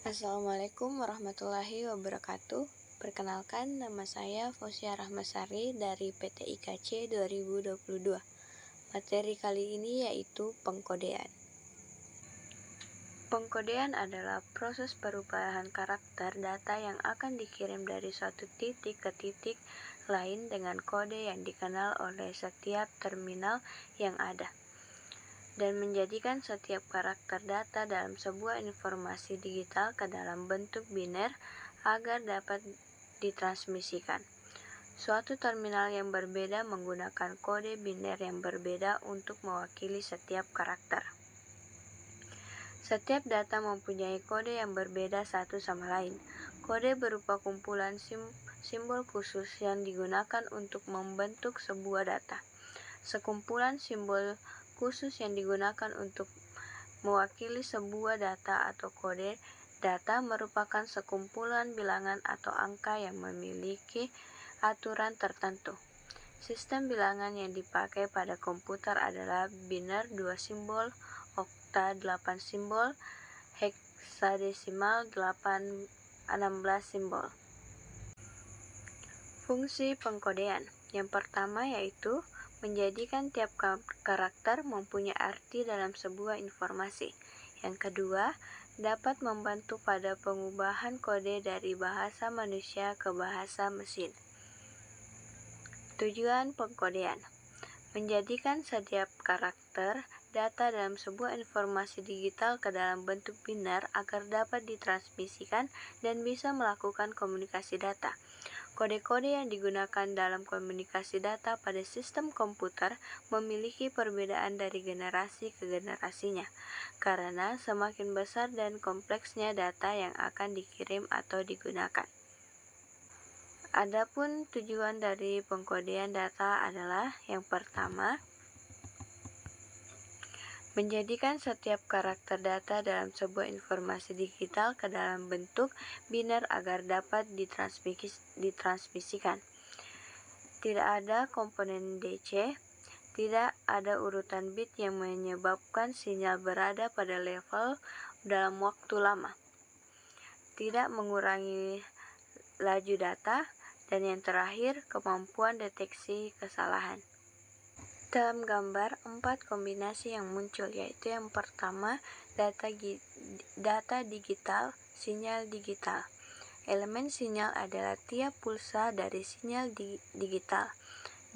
Assalamualaikum warahmatullahi wabarakatuh. Perkenalkan, nama saya Fausia Rahmasari dari PT IKC 2022. Materi kali ini yaitu pengkodean. Pengkodean adalah proses perubahan karakter data yang akan dikirim dari suatu titik ke titik lain dengan kode yang dikenal oleh setiap terminal yang ada, dan menjadikan setiap karakter data dalam sebuah informasi digital ke dalam bentuk biner agar dapat ditransmisikan. Suatu terminal yang berbeda menggunakan kode biner yang berbeda untuk mewakili setiap karakter. Setiap data mempunyai kode yang berbeda satu sama lain. Kode berupa kumpulan simbol khusus yang digunakan untuk membentuk sebuah data. Sekumpulan simbol khusus yang digunakan untuk mewakili sebuah data atau kode data merupakan sekumpulan bilangan atau angka yang memiliki aturan tertentu. Sistem bilangan yang dipakai pada komputer adalah biner 2 simbol, okta 8 simbol, heksadesimal 16 simbol. Fungsi pengkodean yang pertama yaitu menjadikan tiap karakter mempunyai arti dalam sebuah informasi. Yang kedua, dapat membantu pada pengubahan kode dari bahasa manusia ke bahasa mesin. Tujuan pengkodean: menjadikan setiap karakter data dalam sebuah informasi digital ke dalam bentuk biner agar dapat ditransmisikan dan bisa melakukan komunikasi data. Kode-kode yang digunakan dalam komunikasi data pada sistem komputer memiliki perbedaan dari generasi ke generasinya, karena semakin besar dan kompleksnya data yang akan dikirim atau digunakan. Adapun tujuan dari pengkodean data adalah yang pertama, menjadikan setiap karakter data dalam sebuah informasi digital ke dalam bentuk biner agar dapat ditransmisikan. Tidak ada komponen DC, tidak ada urutan bit yang menyebabkan sinyal berada pada level dalam waktu lama, tidak mengurangi laju data, dan yang terakhir, kemampuan deteksi kesalahan. Dalam gambar, 4 kombinasi yang muncul, yaitu yang pertama, data digital, sinyal digital. Elemen sinyal adalah tiap pulsa dari sinyal digital.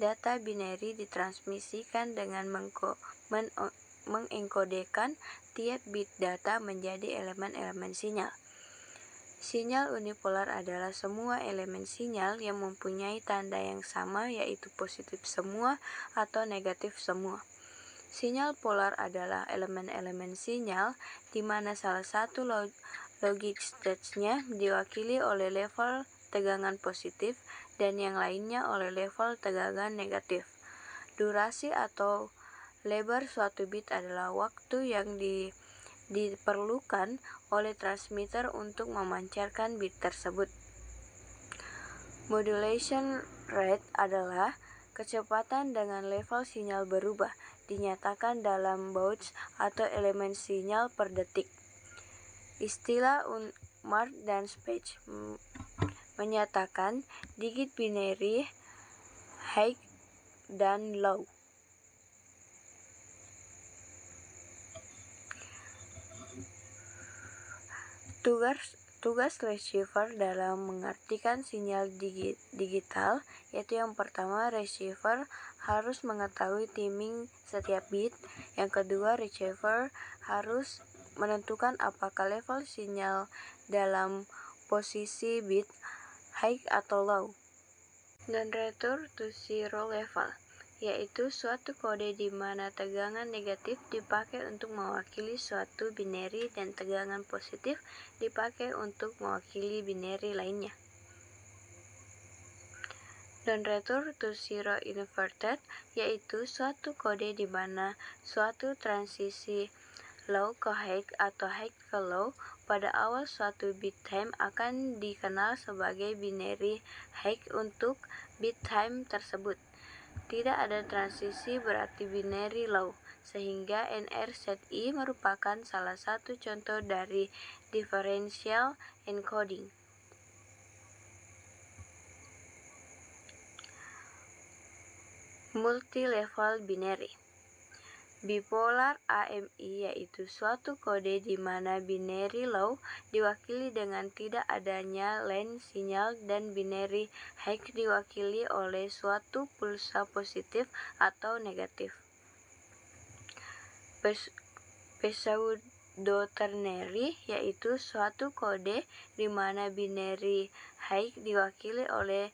Data binary ditransmisikan dengan mengenkodekan tiap bit data menjadi elemen-elemen sinyal. Sinyal unipolar adalah semua elemen sinyal yang mempunyai tanda yang sama, yaitu positif semua atau negatif semua. Sinyal polar adalah elemen-elemen sinyal di mana salah satu logic stage-nya diwakili oleh level tegangan positif dan yang lainnya oleh level tegangan negatif. Durasi atau lebar suatu bit adalah waktu yang diperlukan oleh transmitter untuk memancarkan bit tersebut. Modulation rate adalah kecepatan dengan level sinyal berubah, dinyatakan dalam bauds atau elemen sinyal per detik. Istilah Unmar dan Spage menyatakan digit binary high dan low. Tugas receiver dalam mengartikan sinyal digital yaitu yang pertama, receiver harus mengetahui timing setiap bit. Yang kedua, receiver harus menentukan apakah level sinyal dalam posisi bit high atau low. Dan return to zero level, yaitu suatu kode di mana tegangan negatif dipakai untuk mewakili suatu binary dan tegangan positif dipakai untuk mewakili binary lainnya. Dan return to zero inverted, yaitu suatu kode di mana suatu transisi low ke high atau high ke low pada awal suatu bit time akan dikenal sebagai binary high untuk bit time tersebut. Tidak ada transisi berarti binary low, sehingga NR-ZI merupakan salah satu contoh dari differential encoding. Multi-level binary. Bipolar AMI yaitu suatu kode di mana binary low diwakili dengan tidak adanya line sinyal dan binary high diwakili oleh suatu pulsa positif atau negatif. Pseudo-ternary yaitu suatu kode di mana binary high diwakili oleh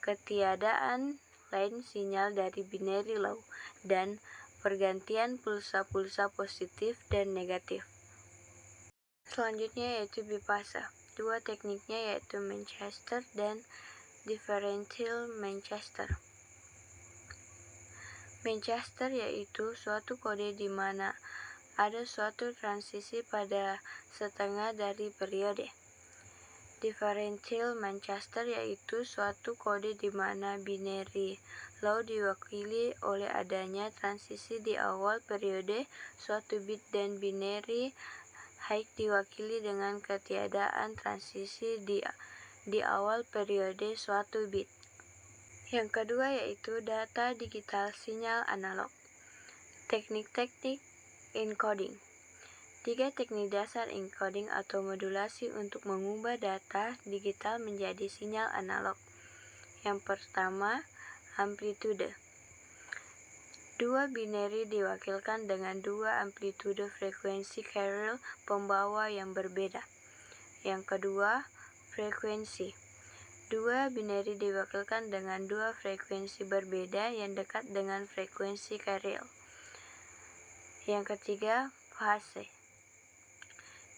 ketiadaan line sinyal dari binary low dan pergantian pulsa-pulsa positif dan negatif. Selanjutnya yaitu bifasa. Dua tekniknya yaitu Manchester dan differential Manchester. Manchester yaitu suatu kode di mana ada suatu transisi pada setengah dari periode. Differential Manchester yaitu suatu kode di mana binary low diwakili oleh adanya transisi di awal periode suatu bit dan binary high diwakili dengan ketiadaan transisi di awal periode suatu bit. Yang kedua yaitu data digital sinyal analog. Teknik-teknik encoding. 3 teknik dasar encoding atau modulasi untuk mengubah data digital menjadi sinyal analog. Yang pertama, amplitude. 2 binary diwakilkan dengan 2 amplitude frekuensi carrier pembawa yang berbeda. Yang kedua, frekuensi. 2 binary diwakilkan dengan 2 frekuensi berbeda yang dekat dengan frekuensi carrier. Yang ketiga, fase.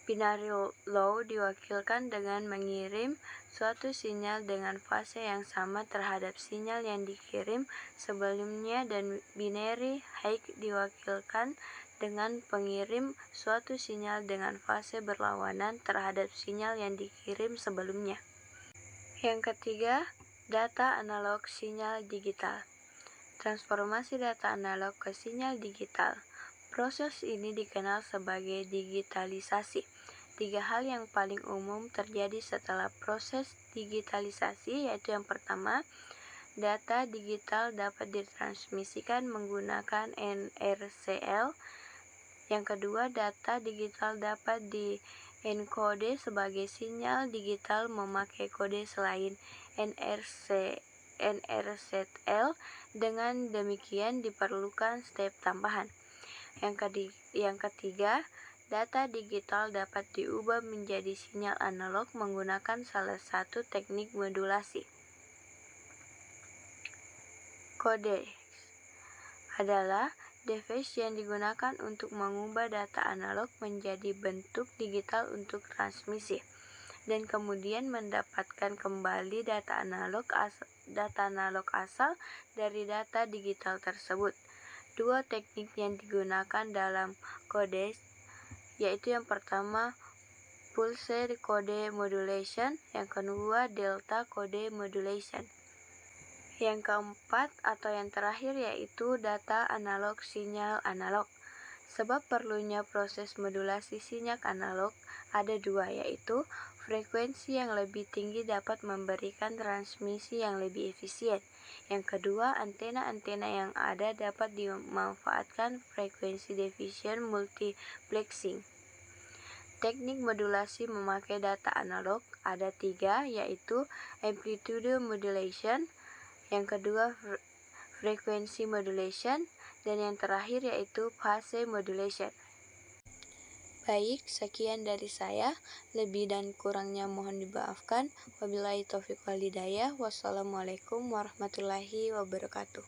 Binary low diwakilkan dengan mengirim suatu sinyal dengan fase yang sama terhadap sinyal yang dikirim sebelumnya dan binary high diwakilkan dengan pengirim suatu sinyal dengan fase berlawanan terhadap sinyal yang dikirim sebelumnya. Yang ketiga, data analog sinyal digital. Transformasi data analog ke sinyal digital. Proses ini dikenal sebagai digitalisasi. 3 hal yang paling umum terjadi setelah proses digitalisasi yaitu yang pertama, data digital dapat ditransmisikan menggunakan NRCL. Yang kedua, data digital dapat dienkode sebagai sinyal digital memakai kode selain NRCL. Dengan demikian diperlukan step tambahan. Yang ketiga, data digital dapat diubah menjadi sinyal analog menggunakan salah satu teknik modulasi. Codecs adalah device yang digunakan untuk mengubah data analog menjadi bentuk digital untuk transmisi, dan kemudian mendapatkan kembali data analog asal dari data digital tersebut. 2 teknik yang digunakan dalam codecs yaitu yang pertama pulse code modulation, yang kedua delta code modulation. Yang keempat atau yang terakhir yaitu data analog sinyal analog. Sebab perlunya proses modulasi sinyal analog ada 2 yaitu frekuensi yang lebih tinggi dapat memberikan transmisi yang lebih efisien. Yang kedua, antena-antena yang ada dapat dimanfaatkan frekuensi division multiplexing. Teknik modulasi memakai data analog ada 3 yaitu amplitude modulation, yang kedua frekuensi modulation, dan yang terakhir yaitu phase modulation. Baik, sekian dari saya. Lebih dan kurangnya mohon dimaafkan. Wabillahi taufiq wal hidayah. Wassalamualaikum warahmatullahi wabarakatuh.